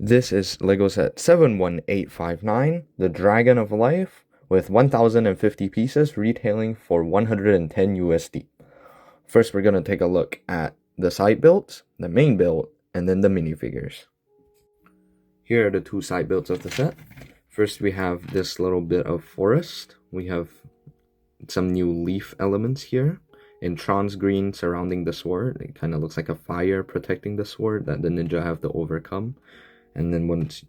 This is Lego set 71859, the Dragon of Life, with 1050 pieces retailing for 110 USD. First, we're going to take a look at the side builds, the main build, and then the minifigures. Here are the two side builds of the set. First, we have this little bit of forest. We have some new leaf elements here in Tron's green surrounding the sword. It kind of looks like a fire protecting the sword that the ninja have to overcome. And then once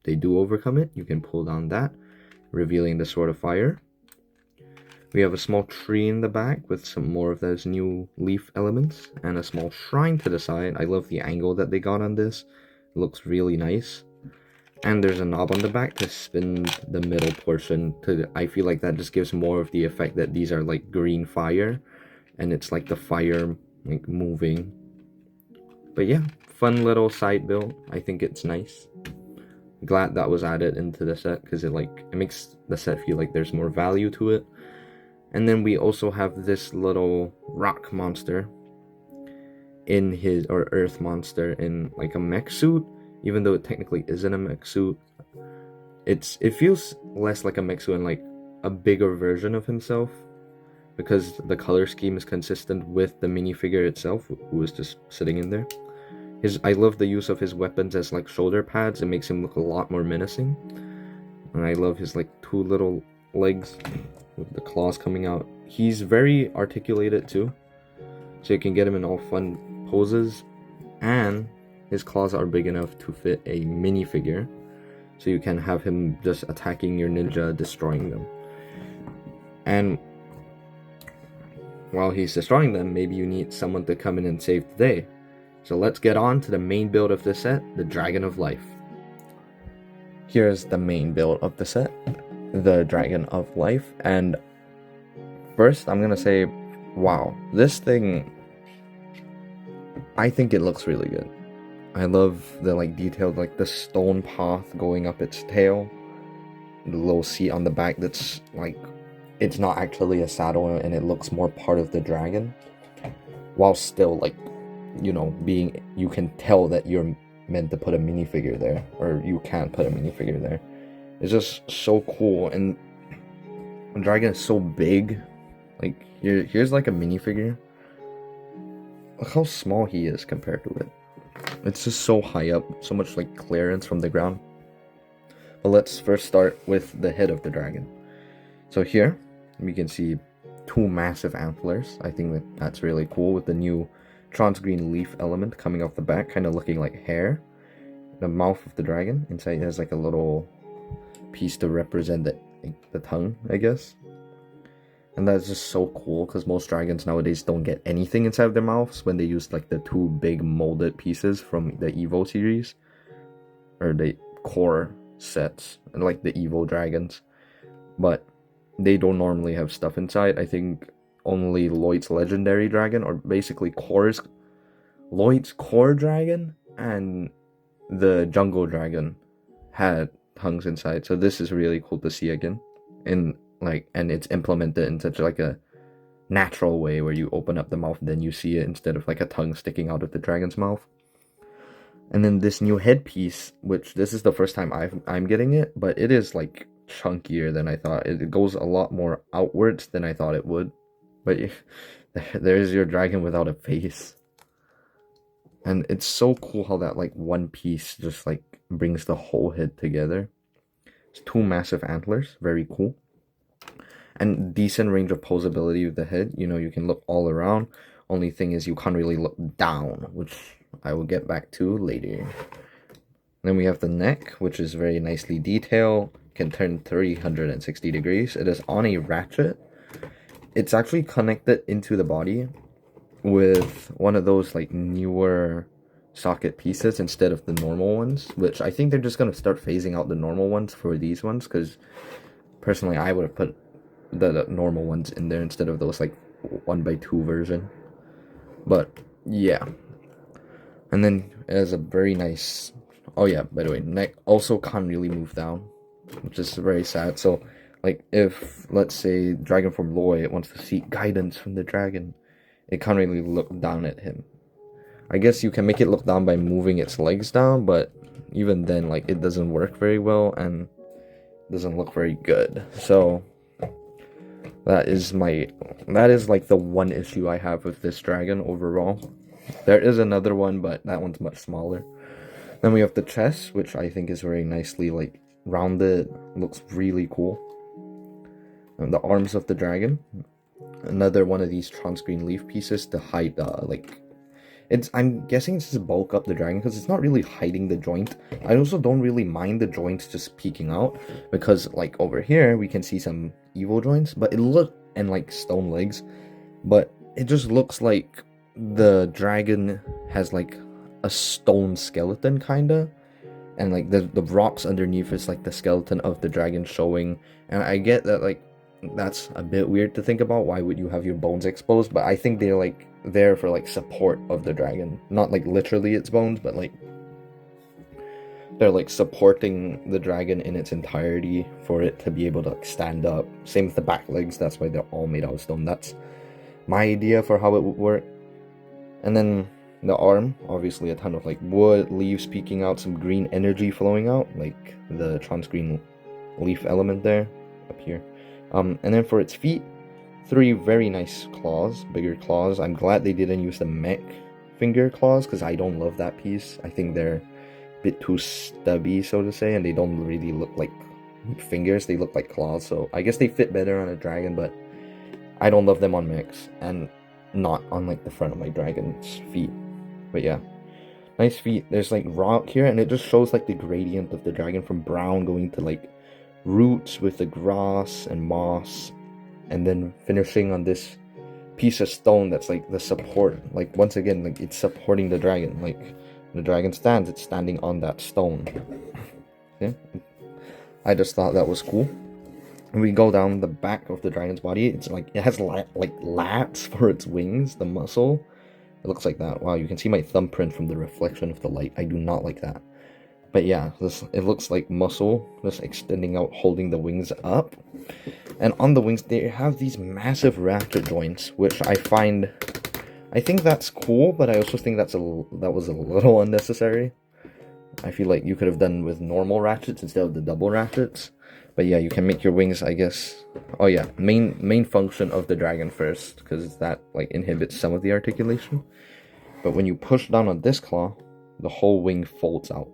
they do overcome it, you can pull down that, revealing the Sword of Fire. We have a small tree in the back with some more of those new leaf elements, and a small shrine to the side. I love the angle that they got on this. It looks really nice. And there's a knob on the back to spin the middle portion. I feel like that just gives more of the effect that these are like green fire, and it's like the fire like moving. But yeah, fun little side build. I think it's nice. Glad that was added into the set because it makes the set feel like there's more value to it. And then we also have this little rock monster in or earth monster in like a mech suit, even though it technically isn't a mech suit. It feels less like a mech suit and like a bigger version of himself, because the color scheme is consistent with the minifigure itself, who is just sitting in there. I love the use of his weapons as like shoulder pads. It makes him look a lot more menacing. And I love his like two little legs with the claws coming out. He's very articulated too, so you can get him in all fun poses. And his claws are big enough to fit a minifigure, so you can have him just attacking your ninja, destroying them. And while he's destroying them, maybe you need someone to come in and save the day. So let's get on to the main build of the set, the Dragon of Life. Here's the main build of the set, the Dragon of Life. And first, I'm gonna say, wow, this thing, I think it looks really good. I love the like detailed, like the stone path going up its tail, the little seat on the back that's like, it's not actually a saddle and it looks more part of the dragon, while still like, you know, you can tell that you're meant to put a minifigure there, or you can't put a minifigure there. It's just so cool. And the dragon is so big. Like here's like a minifigure. Look how small he is compared to it. It's just so high up, so much like clearance from the ground. But let's first start with the head of the dragon. So here we can see two massive antlers. I think that's really cool, with the new Tron's green leaf element coming off the back, kind of looking like hair. The mouth of the dragon inside has like a little piece to represent the tongue, I guess. And that's just so cool, because most dragons nowadays don't get anything inside of their mouths when they use like the two big molded pieces from the Evo series, or the core sets, and like the Evo dragons. But they don't normally have stuff inside. I think only Lloyd's legendary dragon, or basically Lloyd's core dragon and the jungle dragon, had tongues inside. So this is really cool to see again, and it's implemented in such like a natural way where you open up the mouth and then you see it, instead of like a tongue sticking out of the dragon's mouth. And then this new headpiece, which this is the first time I'm getting it, but it is like chunkier than I thought. It goes a lot more outwards than I thought it would. But there's your dragon without a face. And it's so cool how that like one piece just like brings the whole head together. It's two massive antlers, very cool. And decent range of posability with the head. You know, you can look all around. Only thing is you can't really look down, which I will get back to later. Then we have the neck, which is very nicely detailed. Can turn 360 degrees. It is on a ratchet. It's actually connected into the body with one of those like newer socket pieces instead of the normal ones, which I think they're just going to start phasing out the normal ones for these ones, because personally I would have put the normal ones in there instead of those like 1x2 version. But yeah. And then it has a very nice, oh yeah, by the way, neck also can't really move down, which is very sad. So like if, let's say, Dragon Form Lloyd wants to seek guidance from the dragon, it can't really look down at him. I guess you can make it look down by moving its legs down, but even then, like, it doesn't work very well and doesn't look very good. So that is like the one issue I have with this dragon overall. There is another one, but that one's much smaller. Then we have the chest, which I think is very nicely like rounded, looks really cool. And the arms of the dragon, another one of these transcreen leaf pieces to hide I'm guessing this is bulk up the dragon because it's not really hiding the joint. I also don't really mind the joints just peeking out because like over here we can see some evil joints, but and like stone legs, but it just looks like the dragon has like a stone skeleton kinda, and like the rocks underneath is like the skeleton of the dragon showing. And I get that like that's a bit weird to think about, why would you have your bones exposed, but I think they're like there for like support of the dragon, not like literally its bones, but like they're like supporting the dragon in its entirety for it to be able to like stand up. Same with the back legs, that's why they're all made out of stone. That's my idea for how it would work. And then the arm, obviously a ton of like wood, leaves peeking out, some green energy flowing out, like the transgreen leaf element there, up here. And then for its feet, 3 very nice claws, bigger claws. I'm glad they didn't use the mech finger claws, because I don't love that piece. I think they're a bit too stubby, so to say, and they don't really look like fingers, they look like claws, so I guess they fit better on a dragon, but I don't love them on mechs, and not on like the front of my dragon's feet. But yeah, nice feet. There's like rock here, and it just shows like the gradient of the dragon from brown going to like roots with the grass and moss, and then finishing on this piece of stone that's like the support. Like once again, like it's supporting the dragon. Like when the dragon stands, it's standing on that stone. Yeah, I just thought that was cool. And we go down the back of the dragon's body. It's like it has like lats for its wings, the muscle. It looks like that. Wow, you can see my thumbprint from the reflection of the light. I do not like that. But yeah, it looks like muscle just extending out, holding the wings up. And on the wings, they have these massive ratchet joints, which I think that's cool, but I also think that was a little unnecessary. I feel like you could have done with normal ratchets instead of the double ratchets. But yeah, you can make your wings, I guess. Oh yeah, main function of the dragon first, because that like inhibits some of the articulation. But when you push down on this claw, the whole wing folds out,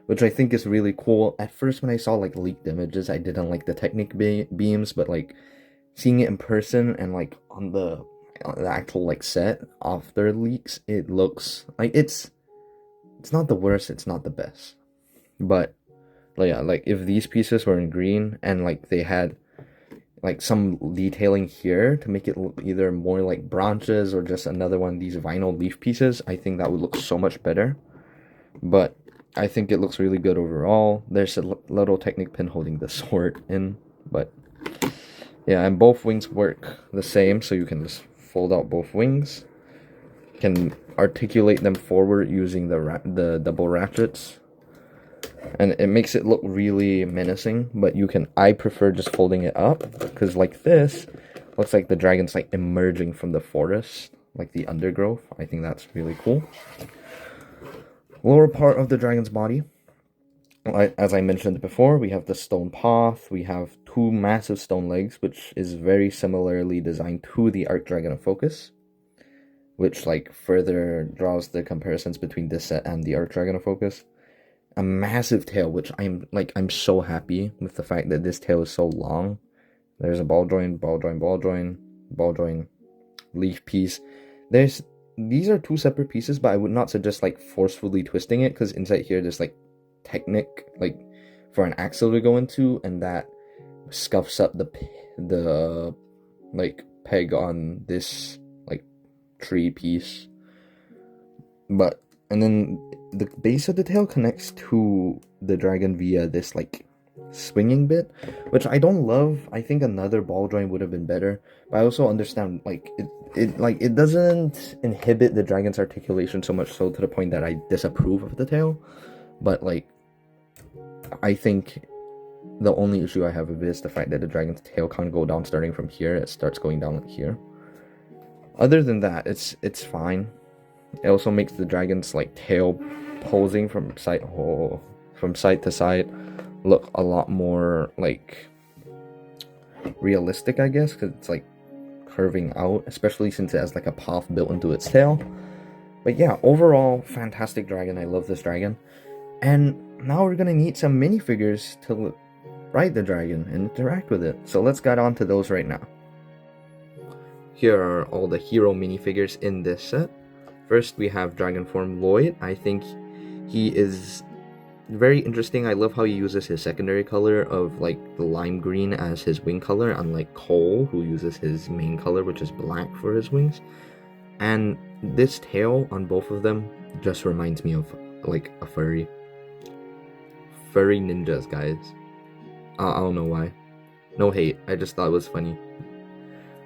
which I think is really cool. At first, when I saw like leaked images, I didn't like the Technic beams, but like seeing it in person and like on the actual like set after leaks, it looks like it's not the worst, it's not the best. But yeah, like if these pieces were in green and like they had like some detailing here to make it look either more like branches or just another one of these vinyl leaf pieces, I think that would look so much better. But I think it looks really good overall. There's a little Technic pin holding the sword in, but yeah, and both wings work the same, so you can just fold out both wings. You can articulate them forward using the double ratchets, and it makes it look really menacing. But I prefer just folding it up, because like this looks like the dragon's like emerging from the forest, like the undergrowth. I think that's really cool. Lower part of the dragon's body, as I mentioned before, we have the stone path. We have 2 massive stone legs, which is very similarly designed to the Arc Dragon of Focus, which like further draws the comparisons between this set and the Arc Dragon of Focus. A massive tail, which I'm so happy with the fact that this tail is so long. There's a ball joint, leaf piece. These are 2 separate pieces, but I would not suggest like forcefully twisting it, because inside here there's like Technic like for an axle to go into, and that scuffs up the like peg on this like tree piece. And then the base of the tail connects to the dragon via this like swinging bit, which I don't love. I think another ball joint would have been better, but I also understand like it doesn't inhibit the dragon's articulation so much so to the point that I disapprove of the tail. But like I think the only issue I have with it is the fact that the dragon's tail can't go down starting from here. It starts going down here. Other than that, it's fine. It also makes the dragon's like tail posing from side. Oh, from side to side look a lot more like realistic, I guess, because it's like curving out, especially since it has like a path built into its tail. But yeah, overall, fantastic dragon. I love this dragon. And now we're gonna need some minifigures to ride the dragon and interact with it. So let's get on to those right now. Here are all the hero minifigures in this set. First, we have Dragon Form Lloyd. I think he is very interesting. I love how he uses his secondary color of like the lime green as his wing color, unlike Cole, who uses his main color, which is black, for his wings. And this tail on both of them just reminds me of like a furry ninjas, guys. I don't know why. No hate, I just thought it was funny.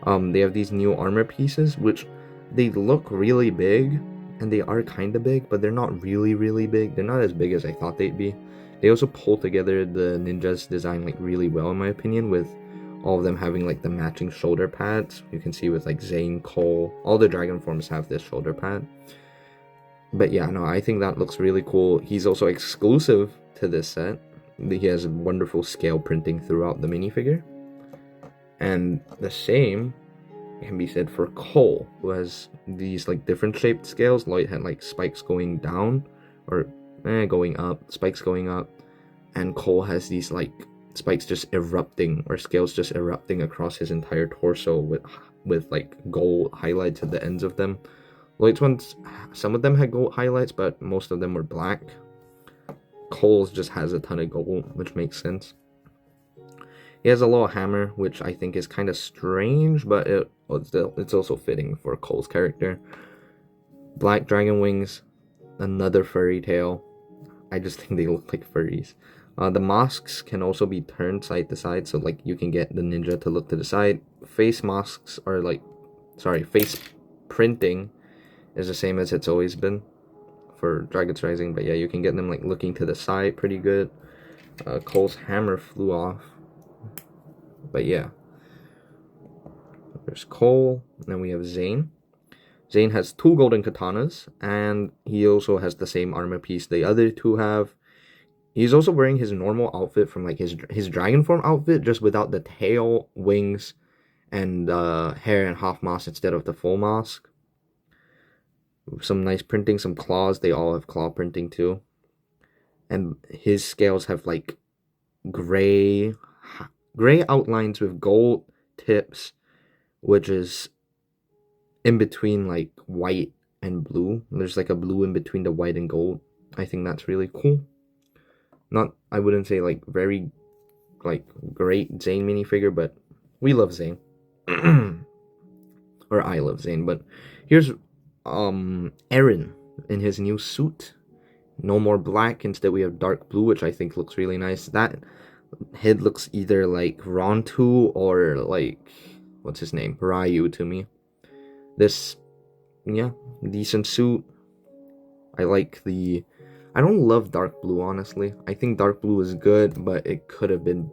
They have these new armor pieces, which they look really big, and they are kind of big, but they're not really big. They're not as big as I thought they'd be. They also pull together the ninjas design like really well, in my opinion, with all of them having like the matching shoulder pads. You can see with like Zane, Cole, all the dragon forms have this shoulder pad. But yeah, no, I think that looks really cool. He's also exclusive to this set. He has wonderful scale printing throughout the minifigure. And the same can be said for Cole, who has these like different shaped scales. Lloyd had like spikes going down, or going up, spikes going up, and Cole has these like spikes just erupting, or scales just erupting across his entire torso with like gold highlights at the ends of them. Lloyd's ones, some of them had gold highlights, but most of them were black. Cole's just has a ton of gold, which makes sense. He has a little hammer, which I think is kind of strange, but it's also fitting for Cole's character. Black dragon wings, another furry tail. I just think they look like furries. The masks can also be turned side to side, so like you can get the ninja to look to the side. Face masks are face printing is the same as it's always been for Dragon's Rising, but yeah, you can get them like looking to the side pretty good. Cole's hammer flew off. But yeah, there's Cole, and then we have Zane. Zane has 2 golden katanas, and he also has the same armor piece the other two have. He's also wearing his normal outfit from like his dragon form outfit, just without the tail, wings, and hair and half mask instead of the full mask. Some nice printing, some claws. They all have claw printing too. And his scales have like gray outlines with gold tips, which is in between like white and blue. There's like a blue in between the white and gold. I think that's really cool. I wouldn't say like very like great Zane minifigure, but we love Zane. Or I love Zane. But here's Eren in his new suit. No more black, instead we have dark blue, which I think looks really nice. That head looks either like Rontu or like, what's his name, Ryu to me. This, yeah, decent suit. I don't love dark blue, honestly. I think dark blue is good, but it could have been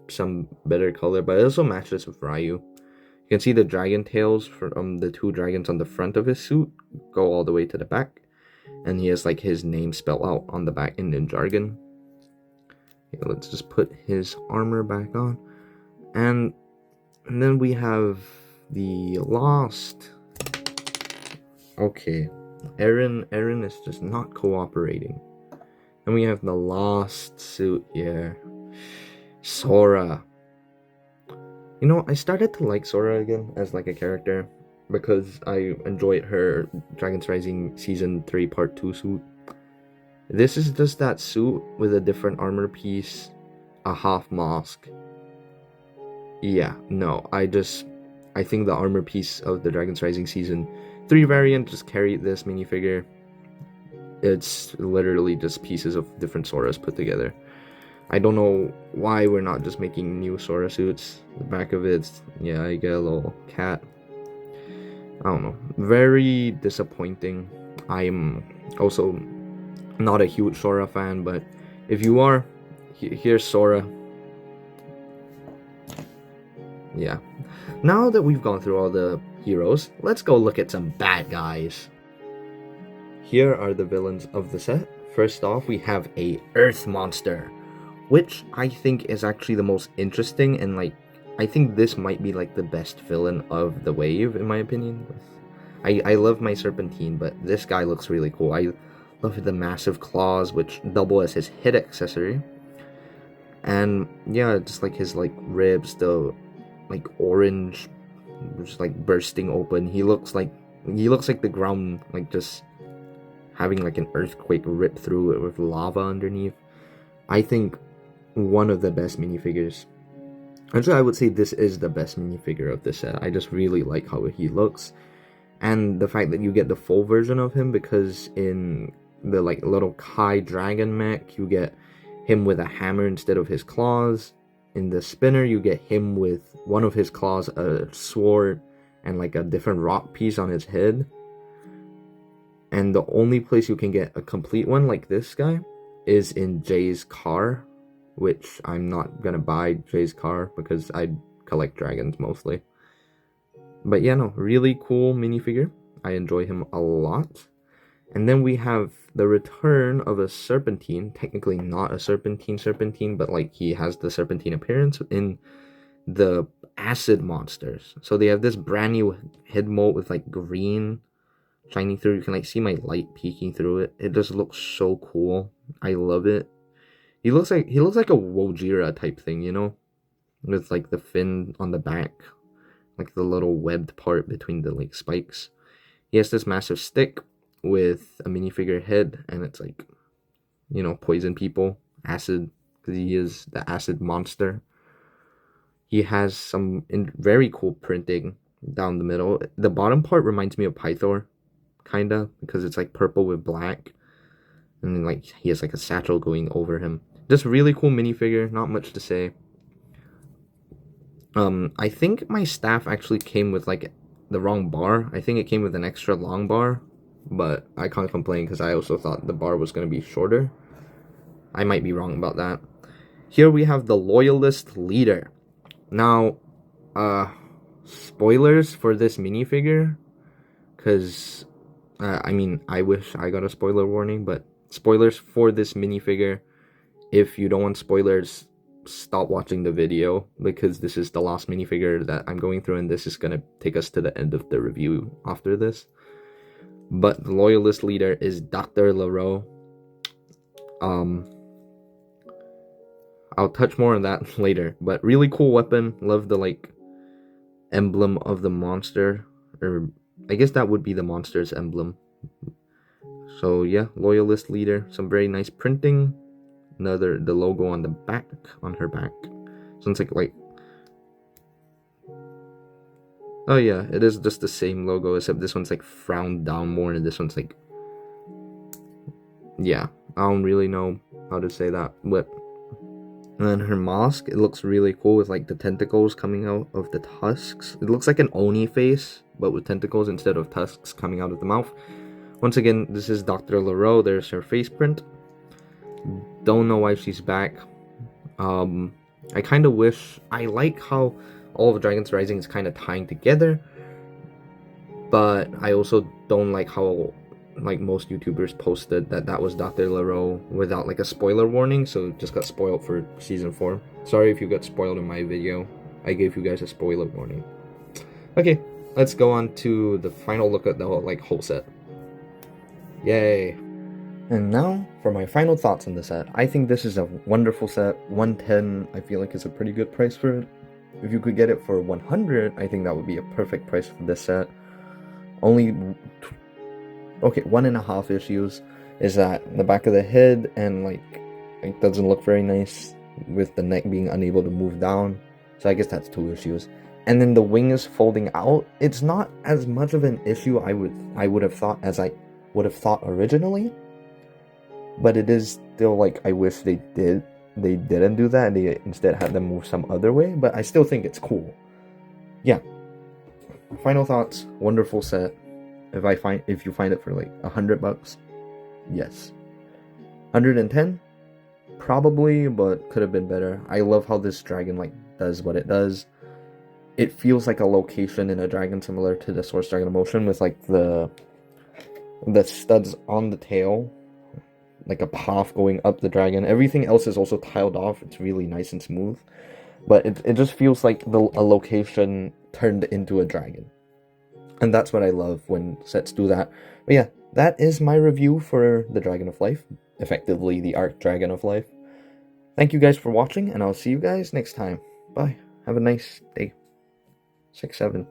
some better color. But it also matches with Ryu. You can see the dragon tails from the 2 dragons on the front of his suit go all the way to the back. And he has like his name spelled out on the back in jargon. Okay, let's just put his armor back on. And then we have the Lost. Okay, Eren is just not cooperating. And we have the Lost suit here. Sora. You know, I started to like Sora again as like a character because I enjoyed her Dragon's Rising Season 3 Part 2 suit. This is just that suit with a different armor piece, a half mask. Yeah, no, I think the armor piece of the Dragon's Rising Season 3 variant just carried this minifigure. It's literally just pieces of different Soras put together. I don't know why we're not just making new Sora suits. The back of it's, yeah, I get a little cat. I don't know. Very disappointing. I'm also not a huge Sora fan, but if you are, here's Sora. Yeah. Now that we've gone through all the heroes, let's go look at some bad guys. Here are the villains of the set. First off, we have a Earth monster, which I think is actually the most interesting, and like I think this might be like the best villain of the wave in my opinion. I love my Serpentine, but this guy looks really cool. I love the massive claws, which double as his head accessory. And yeah, just like his like ribs, the like orange, just like bursting open. He looks like the ground, like just having like an earthquake rip through it with lava underneath. I think one of the best minifigures. Actually, I would say this is the best minifigure of this set. I just really like how he looks. And the fact that you get the full version of him, because in the like little Kai dragon mech, you get him with a hammer instead of his claws. In the spinner, you get him with one of his claws, a sword, and like a different rock piece on his head. And the only place you can get a complete one like this guy is in Jay's car, which I'm not gonna buy Jay's car because I collect dragons mostly. But yeah, no, really cool minifigure. I enjoy him a lot. And then we have the return of a Serpentine. Technically not a Serpentine, but like he has the Serpentine appearance in the Acid Monsters. So they have this brand new head mold with like green shining through. You can like see my light peeking through it. It just looks so cool. I love it. He looks like a Wojira type thing, you know? With like the fin on the back. Like the little webbed part between the like spikes. He has this massive stick with a minifigure head, and it's like, you know, poison people, acid, because he is the acid monster. He has some very cool printing down the middle. The bottom part reminds me of Pythor, kinda, because it's like purple with black, and then like he has like a satchel going over him. Just really cool minifigure, not much to say. I think my staff actually came with like the wrong bar. I think it came with an extra long bar, but I can't complain because I also thought the bar was going to be shorter. I might be wrong about that. Here we have the Loyalist Leader. Now, spoilers for this minifigure, because, I mean, I wish I got a spoiler warning, but spoilers for this minifigure. If you don't want spoilers, stop watching the video, because this is the last minifigure that I'm going through, and this is gonna take us to the end of the review after this. But the Loyalist Leader is Dr. LaRoe. I'll touch more on that later, but really cool weapon. Love the like emblem of the monster, or I guess that would be the monster's emblem. So yeah, Loyalist Leader, some very nice printing. The logo on the back, on her back. So it's like oh yeah, it is just the same logo, except this one's like frowned down more, and this one's like, yeah, I don't really know how to say that, but. And then her mask, it looks really cool with like the tentacles coming out of the tusks. It looks like an Oni face, but with tentacles instead of tusks coming out of the mouth. Once again, this is Dr. LaRoe. There's her face print. Don't know why she's back. I kind of wish, I like how all of Dragons Rising is kind of tying together, but I also don't like how like most YouTubers posted that was Dr. LaRoe without like a spoiler warning, so it just got spoiled for season 4. Sorry if you got spoiled in my video. I gave you guys a spoiler warning. Okay, let's go on to the final look at the whole set. Yay! And now for my final thoughts on the set. I think this is a wonderful set. 110, I feel like is a pretty good price for it. If you could get it for 100, I think that would be a perfect price for this set. Only, okay, 1.5 issues is that the back of the head and like it doesn't look very nice with the neck being unable to move down. So I guess that's 2 issues. And then the wings folding out. It's not as much of an issue I would have thought as I would have thought originally. But it is still like, I wish they didn't do that, and they instead had them move some other way, but I still think it's cool. Yeah. Final thoughts, wonderful set. If you find it for like $100, yes. 110, probably, but could have been better. I love how this dragon like does what it does. It feels like a location in a dragon similar to the Source Dragon Emotion, with like the studs on the tail. like a path going up the dragon. Everything else is also tiled off. It's really nice and smooth. But it just feels like a location turned into a dragon. And that's what I love when sets do that. But yeah, that is my review for the Dragon of Life. Effectively, the Arc Dragon of Life. Thank you guys for watching, and I'll see you guys next time. Bye. Have a nice day. 6-7.